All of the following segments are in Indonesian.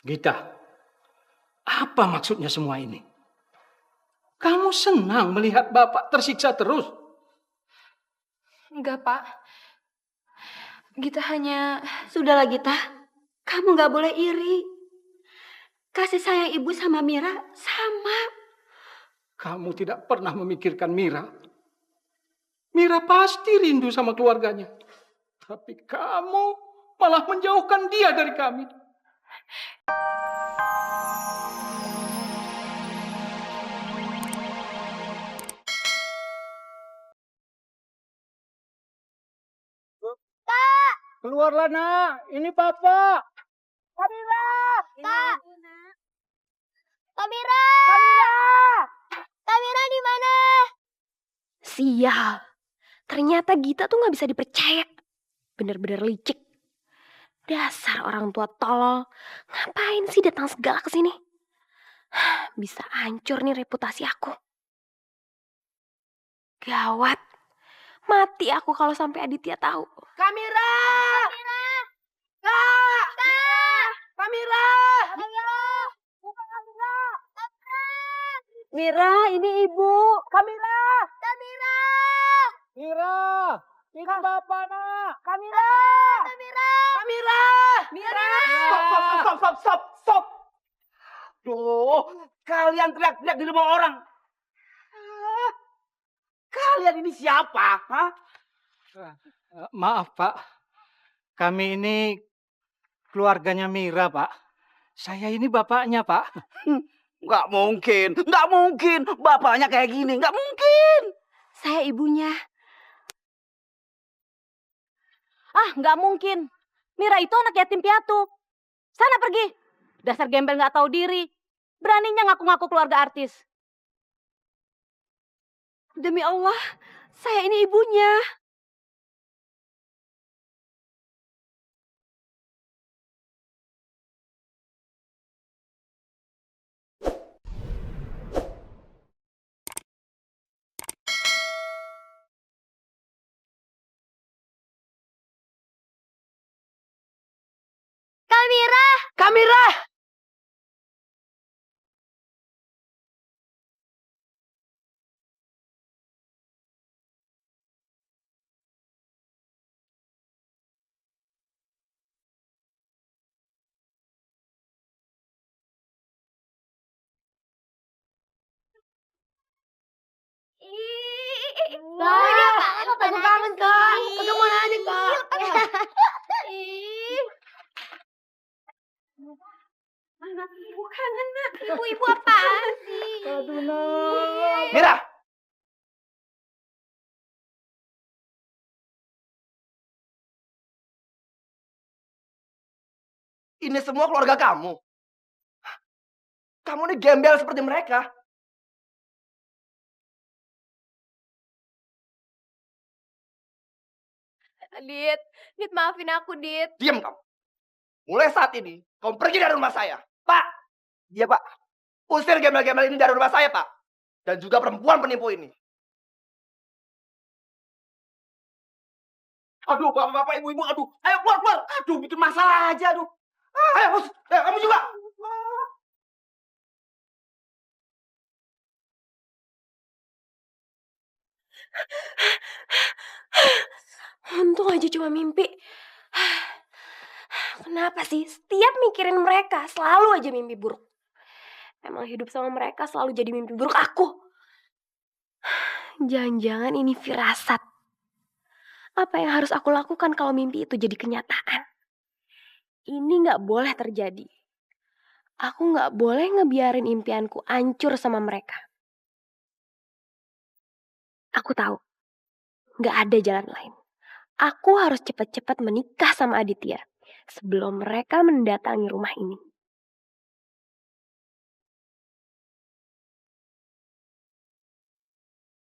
Gita, apa maksudnya semua ini? Kamu senang melihat Bapak tersiksa terus? Enggak, Pak. Gita hanya... Sudahlah Gita, kamu gak boleh iri. Kasih sayang ibu sama Mira sama. Kamu tidak pernah memikirkan Mira. Mira pasti rindu sama keluarganya. Tapi kamu malah menjauhkan dia dari kami. Kak! Keluarlah nak, ini Papa. Kamira! Kak! Kamira! Kamira di mana? Sial. Ternyata Gita tuh gak bisa dipercaya. Bener-bener licik. Dasar orang tua tolol. Ngapain sih datang segala ke sini? Bisa hancur nih reputasi aku. Gawat. Mati aku kalau sampai Aditya tahu. Kamira! Kak! Kamira! Bukan Kamira! Mira, ini ibu. Kamira! Mira, ini Bapak nak. Kamira! Stop. Duh, kalian teriak-teriak di rumah orang. Kalian ini siapa? Hah? Maaf Pak, kami ini keluarganya Mira Pak. Saya ini bapaknya Pak. Nggak mungkin. Bapaknya kayak gini, nggak mungkin. Saya ibunya. Nggak mungkin. Mira itu anak yatim piatu. Sana pergi. Dasar gembel nggak tahu diri. Beraninya ngaku-ngaku keluarga artis. Demi Allah, saya ini ibunya. Kamira! Aku kangen, Kak. Ketemu aja, Kak. Bukan anak. Ibu apaan sih? Aduh nak. Mira! Ini semua keluarga kamu. Kamu ini gembel seperti mereka. Dit maafin aku, Dit. Diam kamu. Mulai saat ini, kamu pergi dari rumah saya. Pak! Iya, Pak. Usir gembel-gembel ini dari rumah saya, Pak. Dan juga perempuan penipu ini. Aduh, bapak-bapak, ibu-ibu, aduh. Ayo, keluar. Aduh, bikin masalah aja, aduh. Ayo, kamu juga. Untung aja cuma mimpi. Kenapa sih setiap mikirin mereka selalu aja mimpi buruk? Emang hidup sama mereka selalu jadi mimpi buruk aku. Jangan-jangan ini firasat. Apa yang harus aku lakukan kalau mimpi itu jadi kenyataan? Ini gak boleh terjadi. Aku gak boleh ngebiarin impianku hancur sama mereka. Aku tahu, gak ada jalan lain. Aku harus cepat-cepat menikah sama Aditya sebelum mereka mendatangi rumah ini.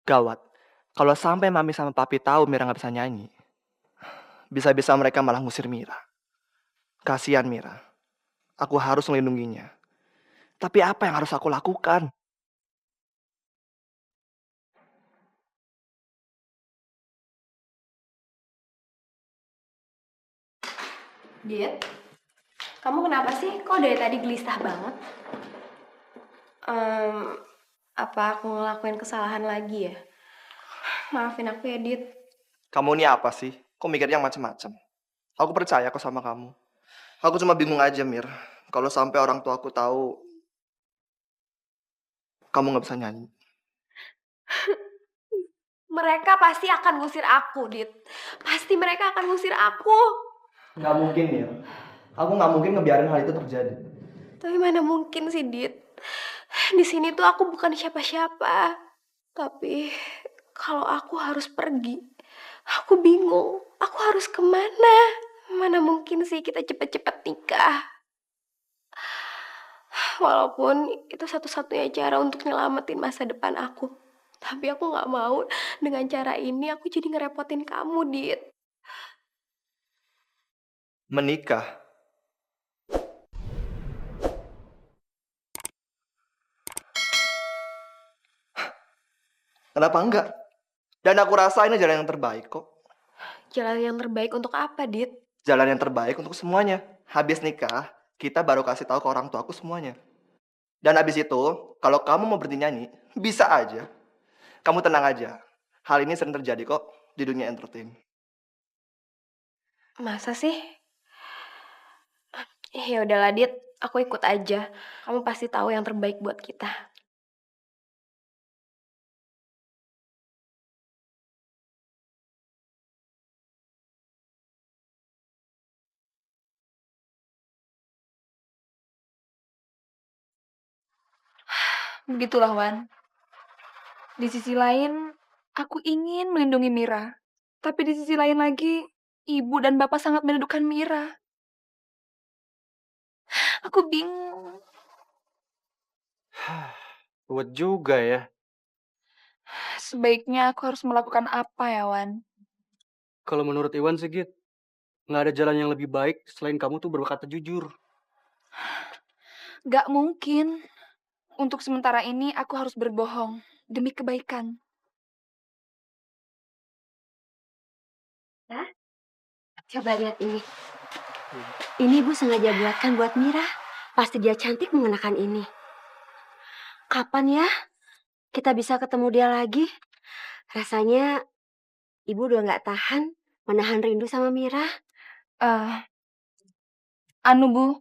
Gawat. Kalau sampai Mami sama Papi tahu Mira nggak bisa nyanyi, bisa-bisa mereka malah ngusir Mira. Kasihan Mira. Aku harus melindunginya. Tapi apa yang harus aku lakukan? Dit, Kamu kenapa sih? Kok dari tadi gelisah banget? Apa aku ngelakuin kesalahan lagi ya? Maafin aku ya, Dit. Kamu ini apa sih? Kok mikirnya macam-macam? Aku percaya kok sama kamu. Aku cuma bingung aja, Mir. Kalau sampai orang tua aku tahu kamu nggak bisa nyanyi. Mereka pasti akan ngusir aku, Dit. Pasti mereka akan ngusir aku. Nggak mungkin, Mir. Aku nggak mungkin ngebiarin hal itu terjadi. Tapi mana mungkin sih, Dit? Di sini tuh aku bukan siapa-siapa. Tapi kalau aku harus pergi, aku bingung. Aku harus kemana? Mana mungkin sih kita cepet-cepet nikah? Walaupun itu satu-satunya cara untuk nyelamatin masa depan aku. Tapi aku gak mau dengan cara ini aku jadi ngerepotin kamu, Dit. Menikah? Kenapa enggak? Dan aku rasa ini jalan yang terbaik kok. Jalan yang terbaik untuk apa, Dit? Jalan yang terbaik untuk semuanya. Habis nikah, kita baru kasih tahu ke orang tuaku semuanya. Dan habis itu, kalau kamu mau berhenti nyanyi, bisa aja. Kamu tenang aja. Hal ini sering terjadi kok di dunia entertain. Masa sih? Ya udahlah, Dit. Aku ikut aja. Kamu pasti tahu yang terbaik buat kita. Begitulah, Wan. Di sisi lain, aku ingin melindungi Mira. Tapi di sisi lain lagi, ibu dan bapak sangat mendudukan Mira. Aku bingung. Ruwet juga ya. Sebaiknya aku harus melakukan apa ya, Wan? Kalau menurut Iwan sih, Git, nggak ada jalan yang lebih baik selain kamu tuh berkata jujur. Gak mungkin. Untuk sementara ini, aku harus berbohong demi kebaikan. Coba lihat ini. Ini Ibu sengaja buatkan buat Mira. Pasti dia cantik mengenakan ini. Kapan ya kita bisa ketemu dia lagi? Rasanya Ibu udah gak tahan menahan rindu sama Mira. Bu,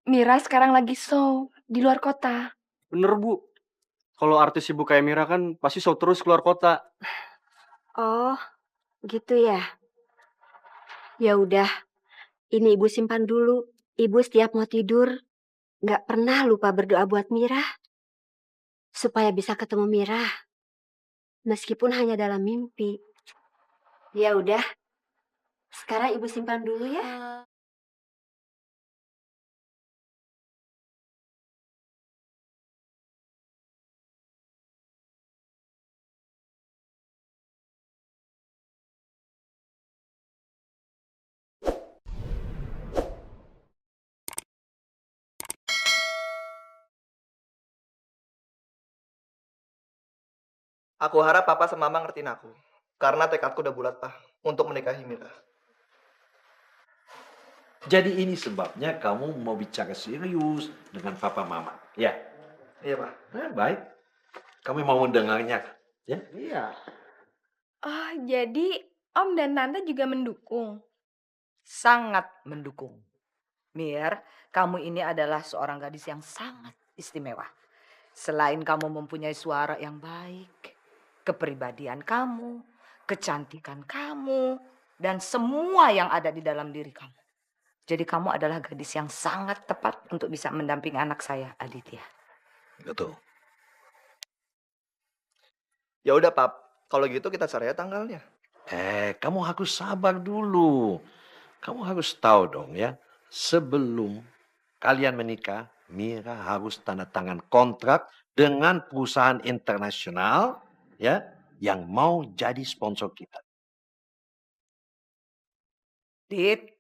Mira sekarang lagi show di luar kota. Bener, Bu. Kalau artis ibu kayak Mira kan pasti show terus keluar kota. Oh, gitu ya. Ya udah, ini Ibu simpan dulu. Ibu setiap mau tidur gak pernah lupa berdoa buat Mira. Supaya bisa ketemu Mira. Meskipun hanya dalam mimpi. Ya udah, sekarang Ibu simpan dulu ya. Aku harap papa sama mama ngertiin aku. Karena tekadku udah bulat, Pak, untuk menikahi Mira. Jadi ini sebabnya kamu mau bicara serius dengan papa mama, ya? Iya, Pak. Baik. Kamu mau mendengarnya, ya? Iya. Oh, jadi Om dan Tante juga mendukung? Sangat mendukung. Mir, kamu ini adalah seorang gadis yang sangat istimewa. Selain kamu mempunyai suara yang baik, kepribadian kamu, kecantikan kamu, dan semua yang ada di dalam diri kamu. Jadi kamu adalah gadis yang sangat tepat untuk bisa mendampingi anak saya, Aditya. Betul. Ya udah, Pap. Kalau gitu kita cari ya tanggalnya. Kamu harus sabar dulu. Kamu harus tahu dong ya, sebelum kalian menikah, Mira harus tanda tangan kontrak dengan perusahaan internasional ya yang mau jadi sponsor kita. Dit,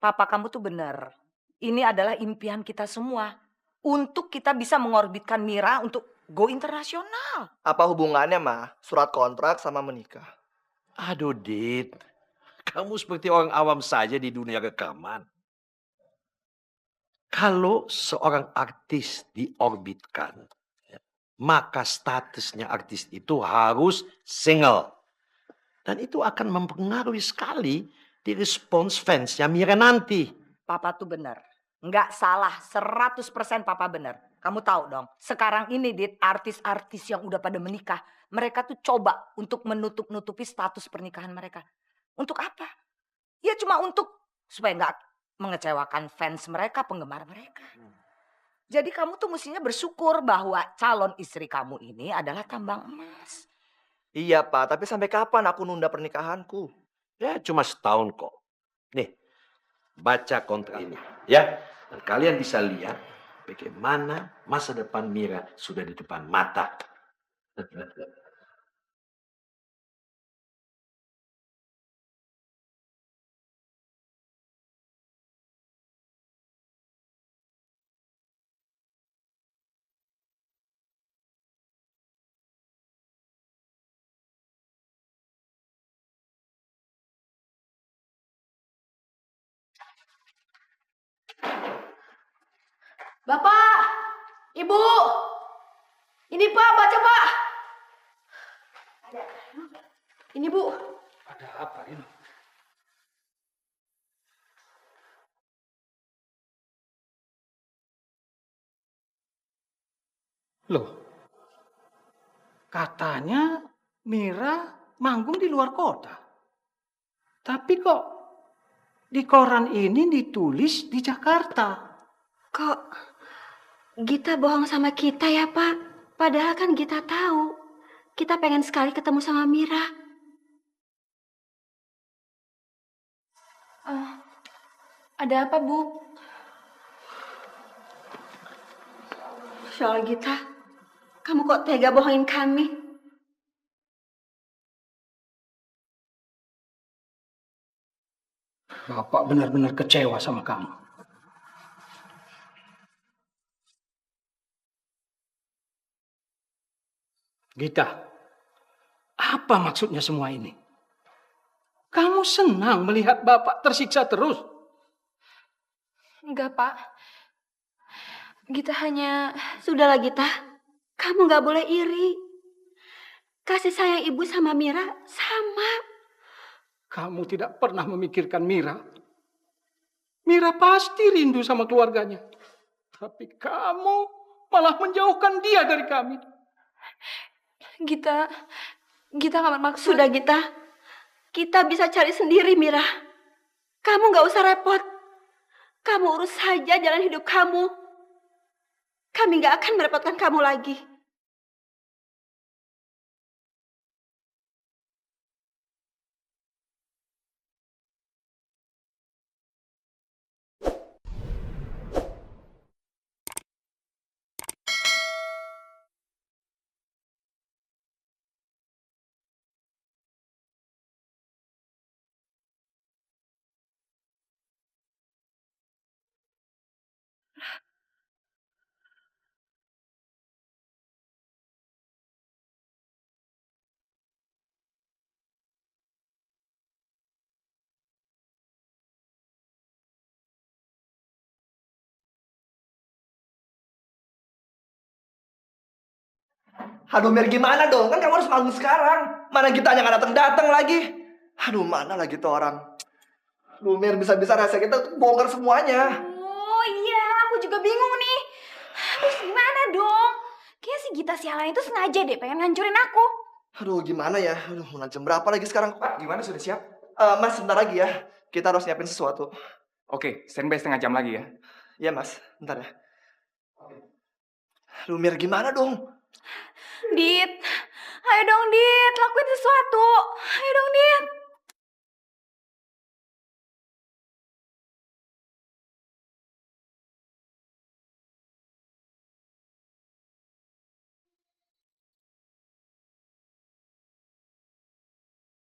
papa kamu tuh benar. Ini adalah impian kita semua. Untuk kita bisa mengorbitkan Mira untuk go internasional. Apa hubungannya, Ma? Surat kontrak sama menikah. Aduh, Dit. Kamu seperti orang awam saja di dunia rekaman. Kalau seorang artis diorbitkan, ya, maka statusnya artis itu harus single. Dan itu akan mempengaruhi sekali di respons fansnya Mira nanti. Papa tuh benar. Nggak salah, 100% papa benar. Kamu tahu dong, sekarang ini Dit, artis-artis yang udah pada menikah, mereka tuh coba untuk menutup-nutupi status pernikahan mereka. Untuk apa? Ya cuma untuk supaya nggak mengecewakan fans mereka, penggemar mereka. Jadi kamu tuh mestinya bersyukur bahwa calon istri kamu ini adalah tambang emas. Iya Pak, tapi sampai kapan aku nunda pernikahanku? Ya cuma setahun kok. Nih, baca kontrak ini ya. Dan kalian bisa lihat bagaimana masa depan Mira sudah di depan mata. Bapak, Ibu, ini Pak, baca Pak. Ini Bu. Ada apa ini? Loh, katanya Mira manggung di luar kota. Tapi kok di koran ini ditulis di Jakarta. Kok Gita bohong sama kita ya, Pak? Padahal kan Gita tahu. Kita pengen sekali ketemu sama Mira. Ada apa, Bu? Soal Gita, kamu kok tega bohongin kami? Bapak benar-benar kecewa sama kamu. Gita, apa maksudnya semua ini? Kamu senang melihat Bapak tersiksa terus? Enggak, Pak. Gita hanya... Sudahlah Gita, kamu gak boleh iri. Kasih sayang ibu sama Mira sama. Kamu tidak pernah memikirkan Mira. Mira pasti rindu sama keluarganya. Tapi kamu malah menjauhkan dia dari kami. Gita gak bermaksud. Sudah Gita, kita bisa cari sendiri Mira. Kamu gak usah repot. Kamu urus saja jalan hidup kamu. Kami gak akan merepotkan kamu lagi. Aduh Mir gimana dong? Kan kamu harus manggung sekarang. Mana kita hanya nggak datang-datang lagi. Aduh mana lagi tuh orang. Aduh Mir bisa-bisa rahasia kita tuh bongkar semuanya. Oh iya, aku juga bingung nih. Terus gimana dong? Kayaknya si Gita sialan itu sengaja deh pengen ngancurin aku. Aduh gimana ya? Aduh mau jam berapa lagi sekarang? Pak, gimana sudah siap? Mas sebentar lagi ya. Kita harus nyiapin sesuatu. Oke, standby setengah jam lagi ya. Iya mas, bentar ya. Aduh Mir gimana dong? Dit, ayo dong Dit, lakuin sesuatu. Ayo dong Dit.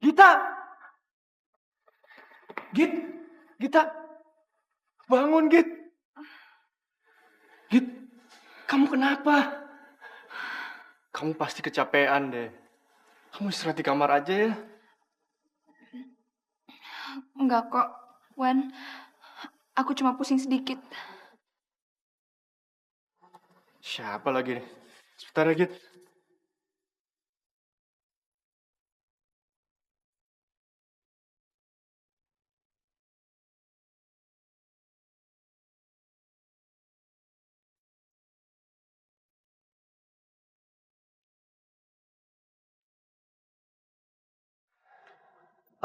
Gita! Gita! Bangun, Git! Git, kamu kenapa? Kamu pasti kecapean deh. Kamu istirahat di kamar aja ya. Enggak kok, Wan. Aku cuma pusing sedikit. Siapa lagi nih? Sebentar lagi.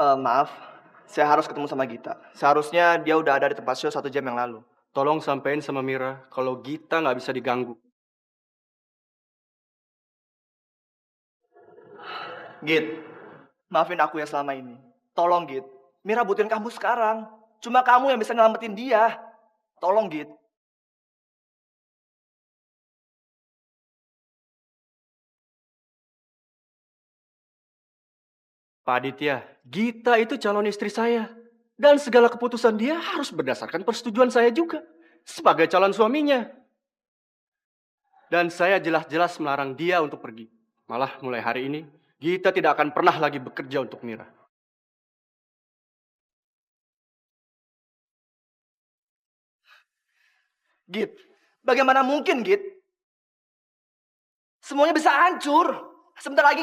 Maaf, saya harus ketemu sama Gita. Seharusnya dia udah ada di tempat show 1 jam yang lalu. Tolong sampein sama Mira kalau Gita nggak bisa diganggu. Git, maafin aku ya selama ini. Tolong Git, Mira butuhin kamu sekarang. Cuma kamu yang bisa nyelamatin dia. Tolong Git. Pak Aditya, Gita itu calon istri saya. Dan segala keputusan dia harus berdasarkan persetujuan saya juga. Sebagai calon suaminya. Dan saya jelas-jelas melarang dia untuk pergi. Malah mulai hari ini, Gita tidak akan pernah lagi bekerja untuk Mira. Git, bagaimana mungkin Git? Semuanya bisa hancur. Sebentar lagi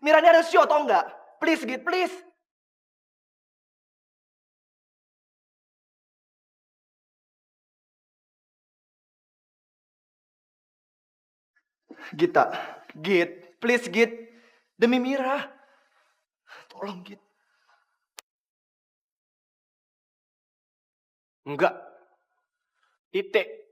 Mira ini ada show atau enggak? Please Git, please. Gita, Git, please Git. Demi Mira. Tolong Git. Enggak. Titik.